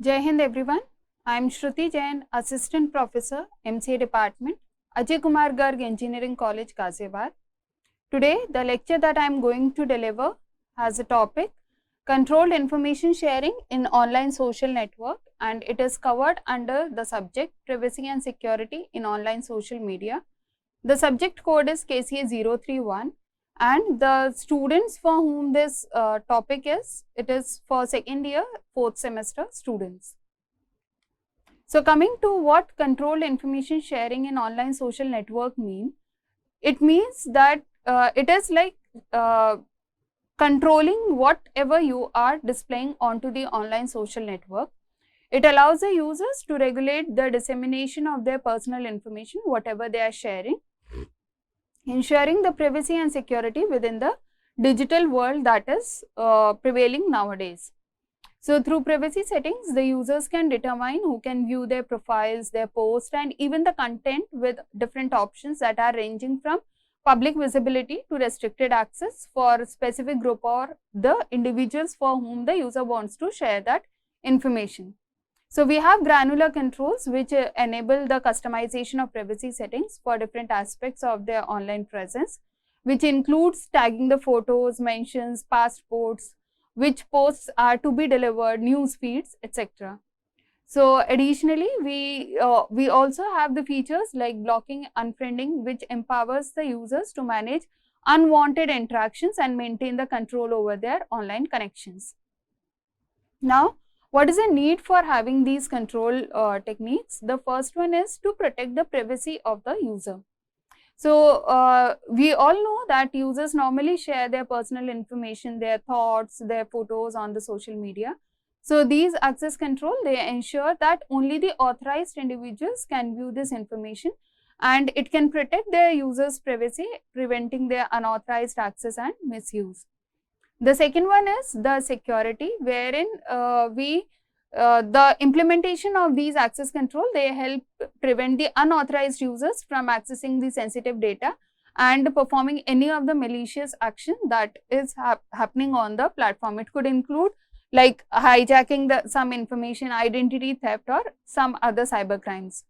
Jai Hind everyone. I am Shruti Jain, Assistant Professor, MCA Department, Ajay Kumar Garg Engineering College, Ghaziabad. Today, the lecture that I am going to deliver has a topic, Controlled Information Sharing in Online Social Network, and it is covered under the subject Privacy and Security in Online Social Media. The subject code is KCA 031 and the students for whom this topic is, it is for second year, 4th semester students. So coming to what controlled information sharing in online social network mean, it means that it is like controlling whatever you are displaying onto the online social network. It allows the users to regulate the dissemination of their personal information, whatever they are sharing, ensuring the privacy and security within the digital world that is prevailing nowadays. So through privacy settings, the users can determine who can view their profiles, their posts, and even the content with different options that are ranging from public visibility to restricted access for a specific group or the individuals for whom the user wants to share that information. So we have granular controls which enable the customization of privacy settings for different aspects of their online presence, which includes tagging the photos, mentions, passports, which posts are to be delivered, news feeds, etc. So additionally, we also have the features like blocking, unfriending, which empowers the users to manage unwanted interactions and maintain the control over their online connections. Now, what is the need for having these control techniques? The first one is to protect the privacy of the user. So, we all know that users normally share their personal information, their thoughts, their photos on the social media. So, these access control, they ensure that only the authorized individuals can view this information and it can protect their users' privacy, preventing their unauthorized access and misuse. The second one is the security, wherein the implementation of these access control, they help prevent the unauthorized users from accessing the sensitive data and performing any of the malicious action that is happening on the platform. It could include like hijacking some information, identity theft, or some other cyber crimes.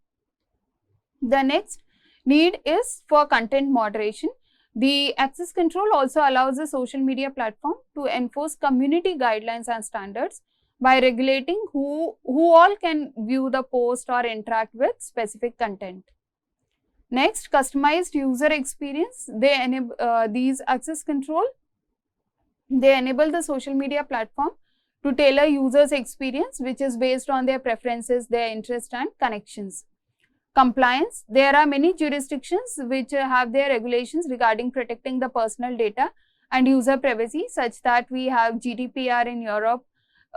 The next need is for content moderation. The access control also allows the social media platform to enforce community guidelines and standards by regulating who all can view the post or interact with specific content. Next, customized user experience. They enable these access control. They enable the social media platform to tailor users' experience, which is based on their preferences, their interests, and connections. Compliance. There are many jurisdictions which have their regulations regarding protecting the personal data and user privacy, such that we have GDPR in Europe,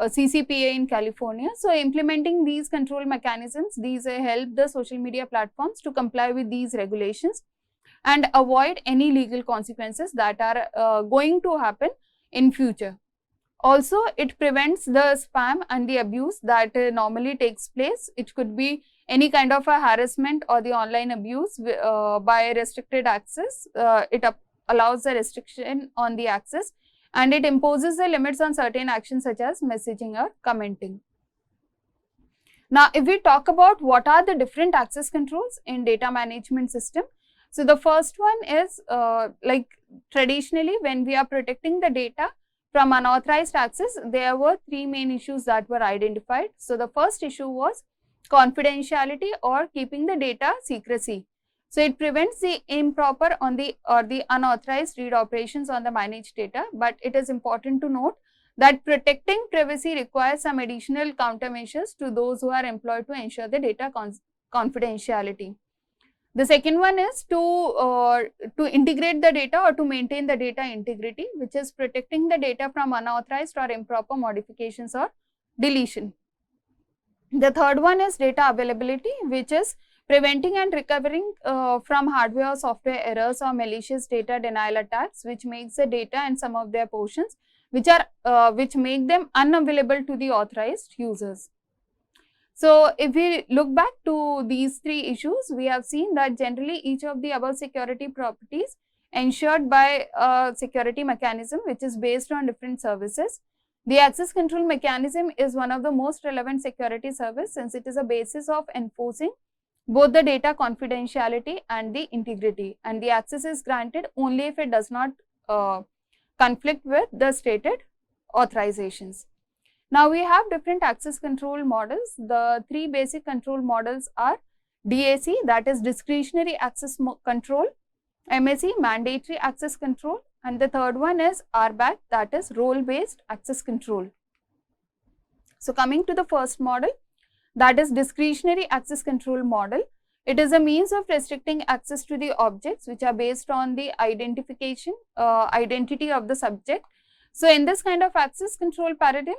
CCPA in California. So, implementing these control mechanisms, these help the social media platforms to comply with these regulations and avoid any legal consequences that are going to happen in future. Also, it prevents the spam and the abuse that normally takes place. It could be any kind of a harassment or the online abuse by restricted access. It allows the restriction on the access, and it imposes the limits on certain actions such as messaging or commenting. Now, if we talk about what are the different access controls in data management system, so the first one is like traditionally when we are protecting the data from unauthorized access, there were three main issues that were identified. So, the first issue was confidentiality or keeping the data secrecy. So, it prevents the improper or the unauthorized read operations on the managed data, but it is important to note that protecting privacy requires some additional countermeasures to those who are employed to ensure the data confidentiality. The second one is to integrate the data or to maintain the data integrity, which is protecting the data from unauthorized or improper modifications or deletion. The third one is data availability, which is preventing and recovering from hardware or software errors or malicious data denial attacks, which makes the data and some of their portions which make them unavailable to the authorized users. So, if we look back to these three issues, we have seen that generally each of the above security properties ensured by a security mechanism which is based on different services. The access control mechanism is one of the most relevant security service since it is a basis of enforcing both the data confidentiality and the integrity, and the access is granted only if it does not conflict with the stated authorizations. Now we have different access control models. The three basic control models are DAC, that is discretionary access control, MAC, mandatory access control, and the third one is RBAC, that is role based access control. So coming to the first model, that is discretionary access control model. It is a means of restricting access to the objects which are based on the identity of the subject. So in this kind of access control paradigm,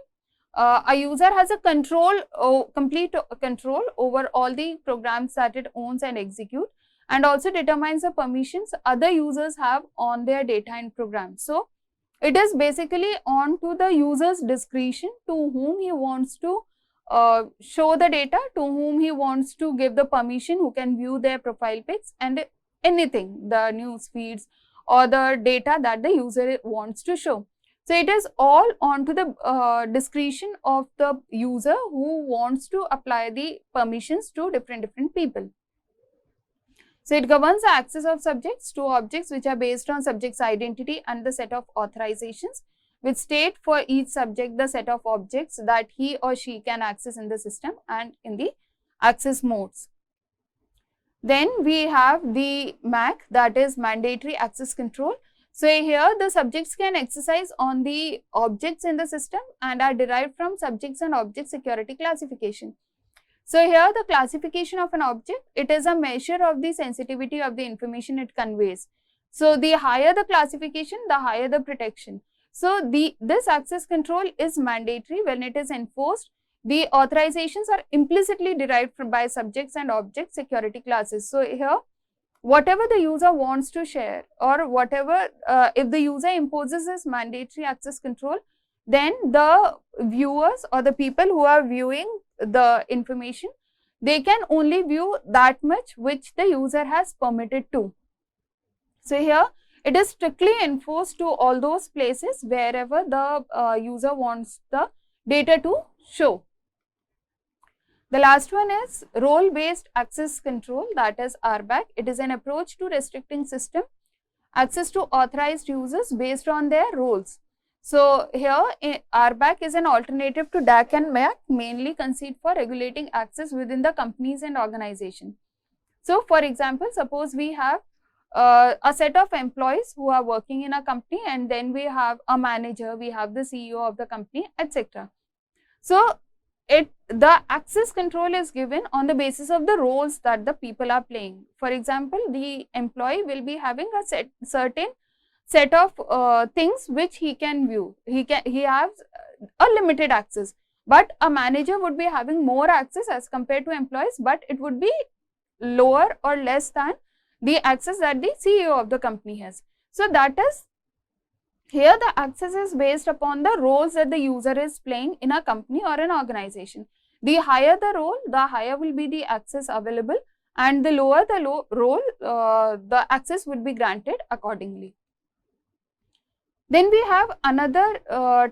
a user has a complete control over all the programs that it owns and execute, and also determines the permissions other users have on their data and programs. So it is basically on to the user's discretion to whom he wants to show the data, to whom he wants to give the permission, who can view their profile pics and anything, the news feeds or the data that the user wants to show. So it is all on to the discretion of the user who wants to apply the permissions to different people. So it governs the access of subjects to objects which are based on subject's identity and the set of authorizations which state for each subject the set of objects that he or she can access in the system and in the access modes. Then we have the MAC, that is mandatory access control. So here the subjects can exercise on the objects in the system and are derived from subjects and object security classification. So here the classification of an object, it is a measure of the sensitivity of the information it conveys. So the higher the classification, the higher the protection. So this access control is mandatory when it is enforced. The authorizations are implicitly derived by subjects and object security classes. So here whatever the user wants to share or whatever, if the user imposes this mandatory access control, then the viewers or the people who are viewing the information, they can only view that much which the user has permitted to. So here it is strictly enforced to all those places wherever the user wants the data to show. The last one is role based access control, that is RBAC. It is an approach to restricting system access to authorized users based on their roles. So here RBAC is an alternative to DAC and MAC, mainly conceived for regulating access within the companies and organization. So for example, suppose we have a set of employees who are working in a company, and then we have a manager, we have the CEO of the company, etc. So the access control is given on the basis of the roles that the people are playing. For example, the employee will be having a certain set of things which he can view. He has a limited access, but a manager would be having more access as compared to employees, but it would be lower or less than the access that the CEO of the company has. So that is, here the access is based upon the roles that the user is playing in a company or an organization. The higher the role, the higher will be the access available, and the lower the role, the access would be granted accordingly. Then we have another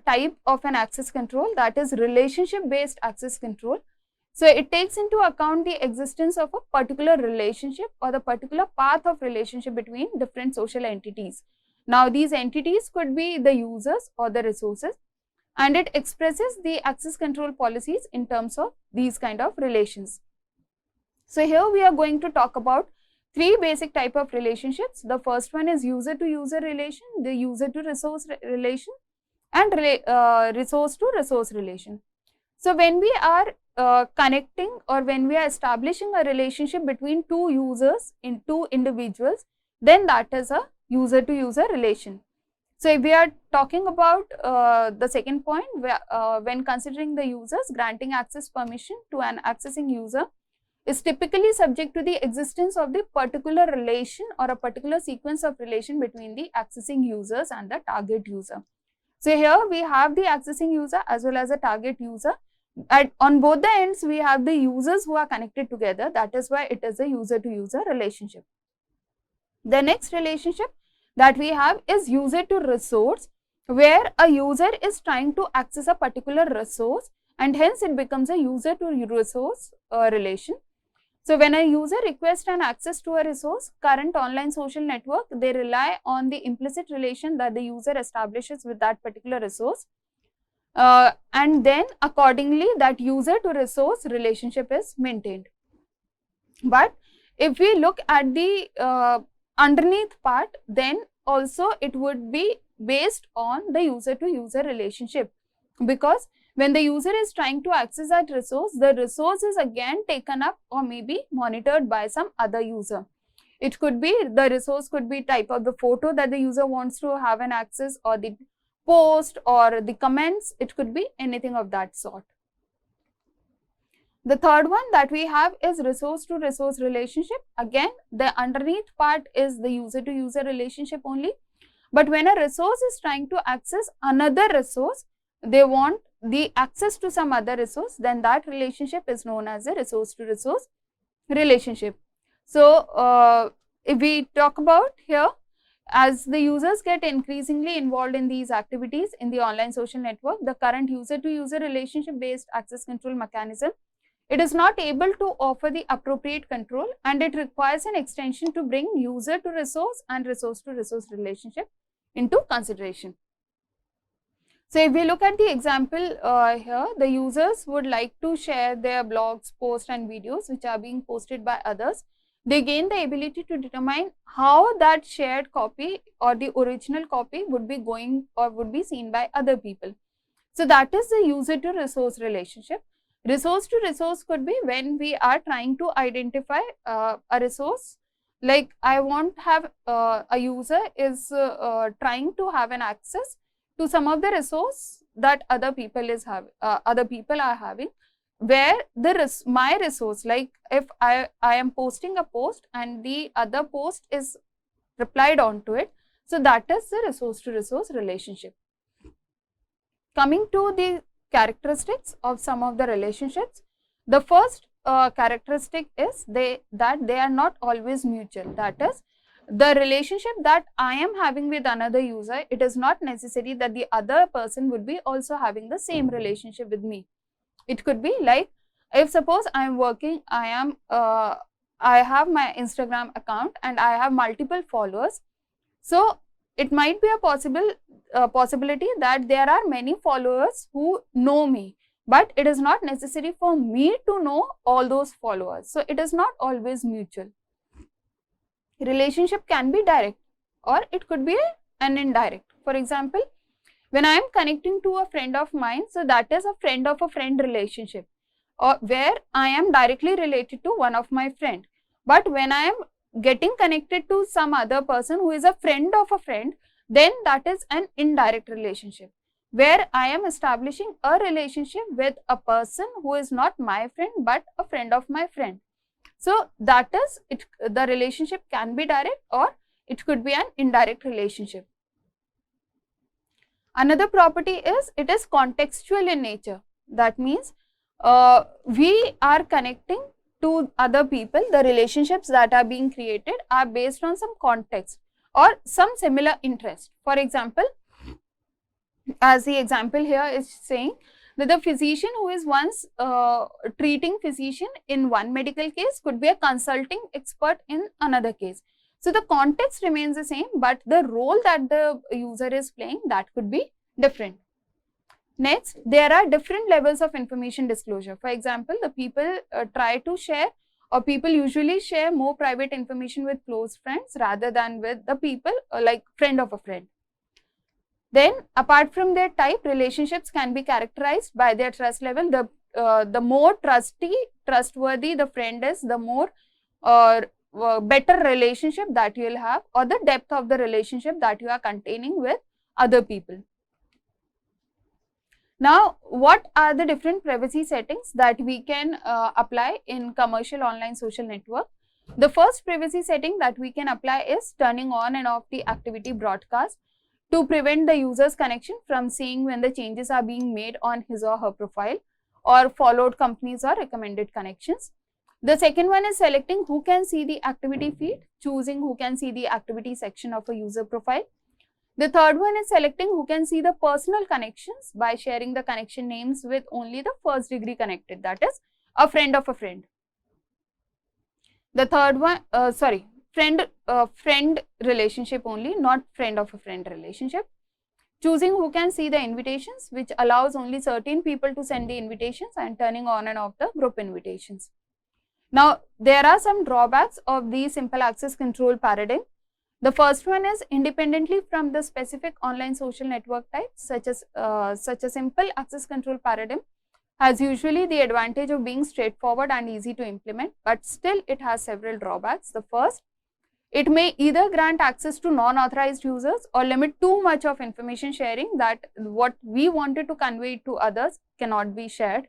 type of an access control, that is relationship based access control. So it takes into account the existence of a particular relationship or the particular path of relationship between different social entities. Now these entities could be the users or the resources, and it expresses the access control policies in terms of these kind of relations. So here we are going to talk about three basic type of relationships. The first one is user to user relation, the user to resource relation, and resource to resource relation. So when we are connecting or when we are establishing a relationship between two users in two individuals, then that is a user to user relation. So if we are talking about the second point, when considering the users, granting access permission to an accessing user is typically subject to the existence of the particular relation or a particular sequence of relation between the accessing users and the target user. So here we have the accessing user as well as the target user. On both the ends, we have the users who are connected together. That is why it is a user to user relationship. The next relationship that we have is user to resource. where a user is trying to access a particular resource and hence it becomes a user to resource relation. So when a user requests an access to a resource, current online social network, they rely on the implicit relation that the user establishes with that particular resource. And then accordingly that user to resource relationship is maintained. But if we look at the underneath part, then also it would be based on the user to user relationship, because when the user is trying to access that resource, the resource is again taken up or maybe monitored by some other user. It could be, the resource could be type of the photo that the user wants to have an access, or the post or the comments, it could be anything of that sort. The third one that we have is resource to resource relationship. Again, the underneath part is the user to user relationship only. But when a resource is trying to access another resource, they want the access to some other resource, then that relationship is known as a resource to resource relationship. So, if we talk about here, as the users get increasingly involved in these activities in the online social network, the current user to user relationship based access control mechanism, it is not able to offer the appropriate control, and it requires an extension to bring user to resource and resource to resource relationship into consideration. So, if we look at the example here, the users would like to share their blogs, posts and videos which are being posted by others. They gain the ability to determine how that shared copy or the original copy would be going or would be seen by other people. So, that is the user to resource relationship. Resource to resource could be when we are trying to identify a resource, like I want to have a user is trying to have an access to some of the resource that other people are having, where my resource, like if I am posting a post and the other post is replied onto it, so that is the resource to resource relationship. Coming to the characteristics of some of the relationships, the first characteristic is that they are not always mutual. That is, the relationship that I am having with another user, it is not necessary that the other person would be also having the same relationship with me. It could be like, if suppose I am working, I have my Instagram account and I have multiple followers. So, it might be a possibility that there are many followers who know me, but it is not necessary for me to know all those followers. So, it is not always mutual. Relationship can be direct or it could be an indirect. For example, when I am connecting to a friend of mine, so that is a friend of a friend relationship, or where I am directly related to one of my friend. But when I am getting connected to some other person who is a friend of a friend, then that is an indirect relationship, where I am establishing a relationship with a person who is not my friend but a friend of my friend. So, that is it. The relationship can be direct or it could be an indirect relationship. Another property is it is contextual in nature. That means we are connecting to other people. The relationships that are being created are based on some context or some similar interest. For example, as the example here is saying that the physician who is once treating physician in one medical case could be a consulting expert in another case. So, the context remains the same, but the role that the user is playing, that could be different. Next, there are different levels of information disclosure. For example, the people try to share, or people usually share more private information with close friends rather than with the people like friend of a friend. Then, apart from their type, relationships can be characterized by their trust level. The more trustworthy the friend is, the more better relationship that you will have, or the depth of the relationship that you are containing with other people. Now, what are the different privacy settings that we can apply in commercial online social network? The first privacy setting that we can apply is turning on and off the activity broadcast to prevent the user's connection from seeing when the changes are being made on his or her profile or followed companies or recommended connections. The second one is selecting who can see the activity feed, choosing who can see the activity section of a user profile. The third one is selecting who can see the personal connections by sharing the connection names with only the first degree connected, that is a friend of a friend. The third one, friend relationship only, not friend of a friend relationship. Choosing who can see the invitations, which allows only certain people to send the invitations, and turning on and off the group invitations. Now, there are some drawbacks of the simple access control paradigm. The first one is independently from the specific online social network type, such a simple access control paradigm has usually the advantage of being straightforward and easy to implement, but still it has several drawbacks. The first, it may either grant access to non-authorized users or limit too much of information sharing that what we wanted to convey to others cannot be shared.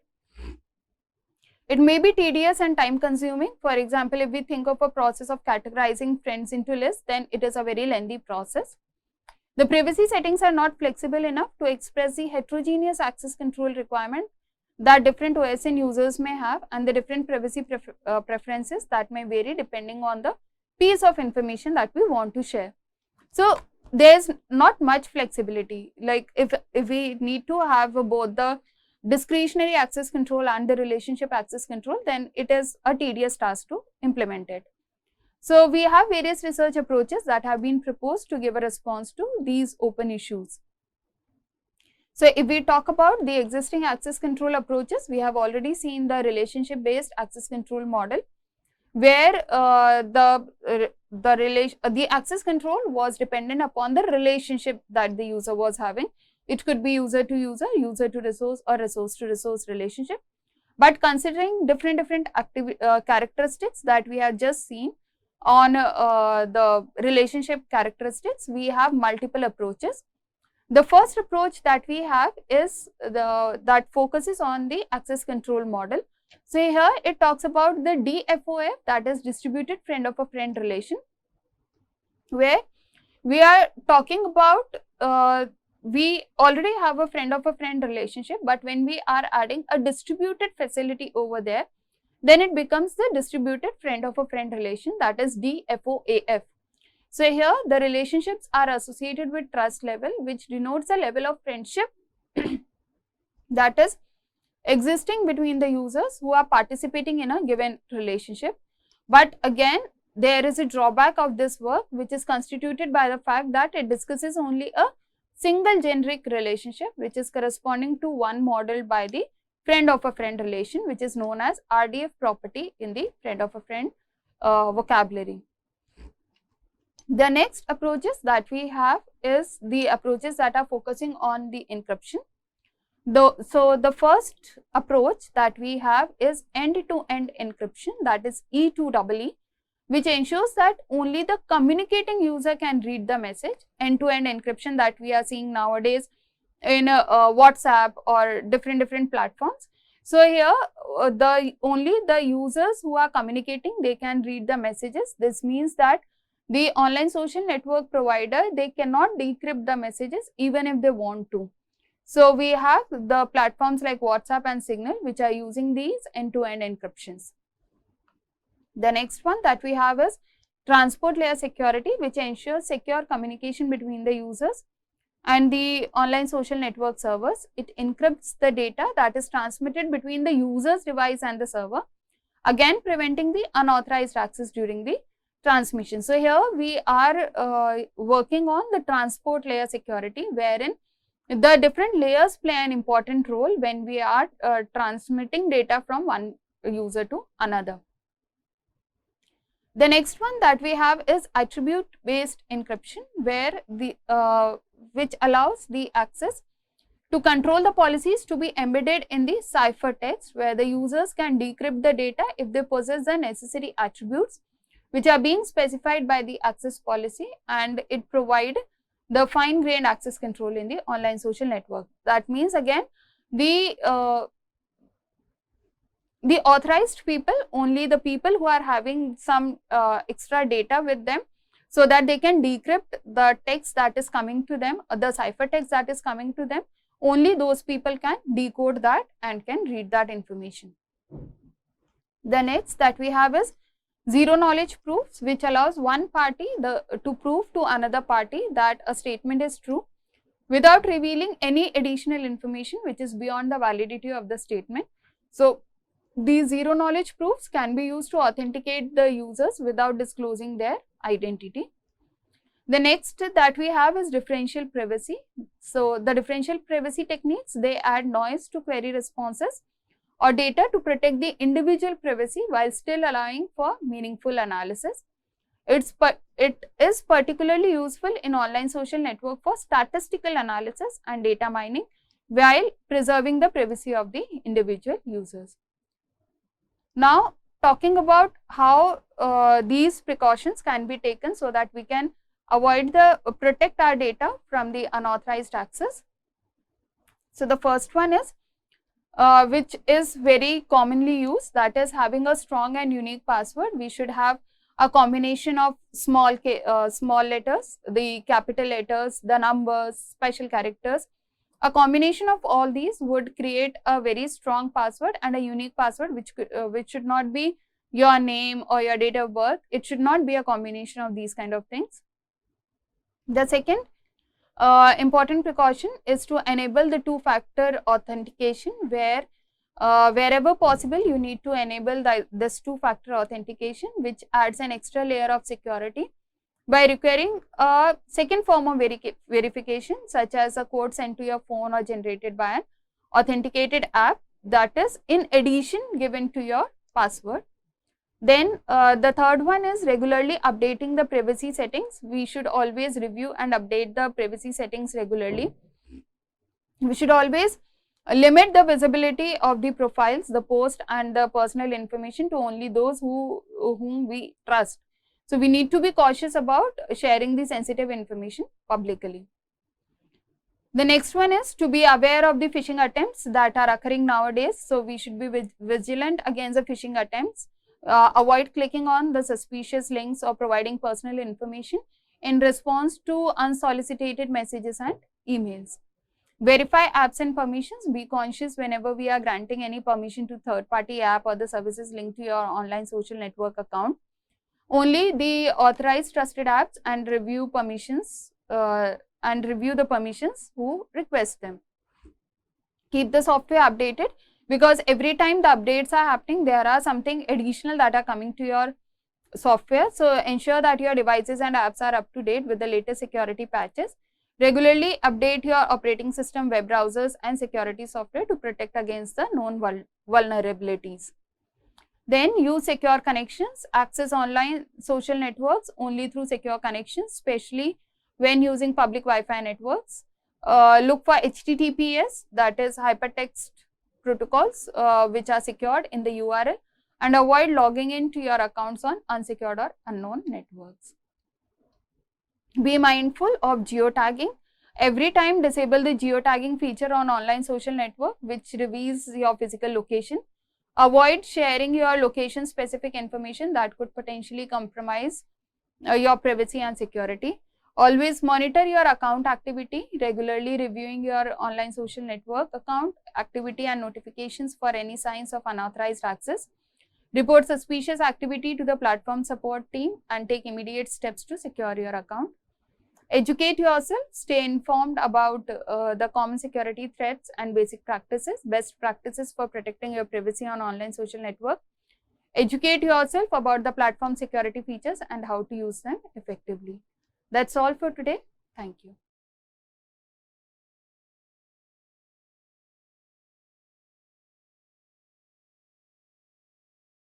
It may be tedious and time consuming. For example, if we think of a process of categorizing friends into lists, then it is a very lengthy process. The privacy settings are not flexible enough to express the heterogeneous access control requirement that different OSN users may have, and the different privacy preferences that may vary depending on the piece of information that we want to share. So, there is not much flexibility. Like if we need to have both the discretionary access control and the relationship access control, then it is a tedious task to implement it. So, we have various research approaches that have been proposed to give a response to these open issues. So, if we talk about the existing access control approaches, we have already seen the relationship based access control model, where the access control was dependent upon the relationship that the user was having. It could be user to user, user to resource, or resource to resource relationship. But considering different characteristics that we have just seen on the relationship characteristics, we have multiple approaches. The first approach that we have is that focuses on the access control model. So, here it talks about the DFOF, that is distributed friend of a friend relation, where we are talking about we already have a friend of a friend relationship, but when we are adding a distributed facility over there, then it becomes the distributed friend of a friend relation, that is DFOAF. So, here the relationships are associated with trust level, which denotes the level of friendship that is existing between the users who are participating in a given relationship. But again, there is a drawback of this work, which is constituted by the fact that it discusses only a single generic relationship, which is corresponding to one model by the friend of a friend relation, which is known as RDF property in the friend of a friend vocabulary. The next approaches that we have is the approaches that are focusing on the encryption. So, the first approach that we have is end-to-end encryption, that is E2EE, which ensures that only the communicating user can read the message. End-to-end encryption that we are seeing nowadays in WhatsApp or different platforms. So, here only the users who are communicating, they can read the messages. This means that the online social network provider, they cannot decrypt the messages even if they want to. So, we have the platforms like WhatsApp and Signal, which are using these end-to-end encryptions. The next one that we have is transport layer security, which ensures secure communication between the users and the online social network servers. It encrypts the data that is transmitted between the user's device and the server, again preventing the unauthorized access during the transmission. So, here we are working on the transport layer security, wherein the different layers play an important role when we are transmitting data from one user to another. The next one that we have is attribute based encryption, where which allows the access to control the policies to be embedded in the ciphertext, where the users can decrypt the data if they possess the necessary attributes which are being specified by the access policy, and it provide the fine-grained access control in the online social network. That means again the authorized people, only the people who are having some extra data with them, so that they can decrypt the text that is coming to them, the ciphertext that is coming to them, only those people can decode that and can read that information. The next that we have is Zero knowledge proofs, which allows one party to prove to another party that a statement is true without revealing any additional information which is beyond the validity of the statement. So, these zero knowledge proofs can be used to authenticate the users without disclosing their identity. The next that we have is differential privacy. So, the differential privacy techniques, they add noise to query responses or data to protect the individual privacy while still allowing for meaningful analysis. It is particularly useful in online social network for statistical analysis and data mining while preserving the privacy of the individual users. Now, talking about how these precautions can be taken so that we can protect our data from the unauthorized access. So, the first one is which is very commonly used, that is having a strong and unique password. We should have a combination of small letters, the capital letters, the numbers, special characters. A combination of all these would create a very strong password and a unique password which should not be your name or your date of birth. It should not be a combination of these kind of things. The second important precaution is to enable the two-factor authentication, where wherever possible you need to enable this two-factor authentication, which adds an extra layer of security by requiring a second form of verification, such as a code sent to your phone or generated by an authenticated app, that is in addition given to your password. Then the third one is regularly updating the privacy settings. We should always review and update the privacy settings regularly. We should always limit the visibility of the profiles, the post and the personal information to only those whom we trust. So, we need to be cautious about sharing the sensitive information publicly. The next one is to be aware of the phishing attempts that are occurring nowadays. So, we should be vigilant against the phishing attempts. Avoid clicking on the suspicious links or providing personal information in response to unsolicited messages and emails. Verify apps and permissions. Be conscious whenever we are granting any permission to third-party app or the services linked to your online social network account. Only the authorized trusted apps and review permissions the permissions who request them. Keep the software updated, because every time the updates are happening, there are something additional that are coming to your software. So, ensure that your devices and apps are up to date with the latest security patches. Regularly update your operating system, web browsers and security software to protect against the known vulnerabilities. Then use secure connections. Access online social networks only through secure connections, especially when using public Wi-Fi networks. Look for HTTPS, that is hypertext protocols which are secured in the URL, and avoid logging into your accounts on unsecured or unknown networks. Be mindful of geotagging. Every time disable the geotagging feature on online social network which reveals your physical location. Avoid sharing your location specific information that could potentially compromise your privacy and security. Always monitor your account activity, regularly reviewing your online social network account activity and notifications for any signs of unauthorized access. Report suspicious activity to the platform support team and take immediate steps to secure your account. Educate yourself, stay informed about the common security threats and basic practices, best practices for protecting your privacy on online social network. Educate yourself about the platform security features and how to use them effectively. That's all for today. Thank you.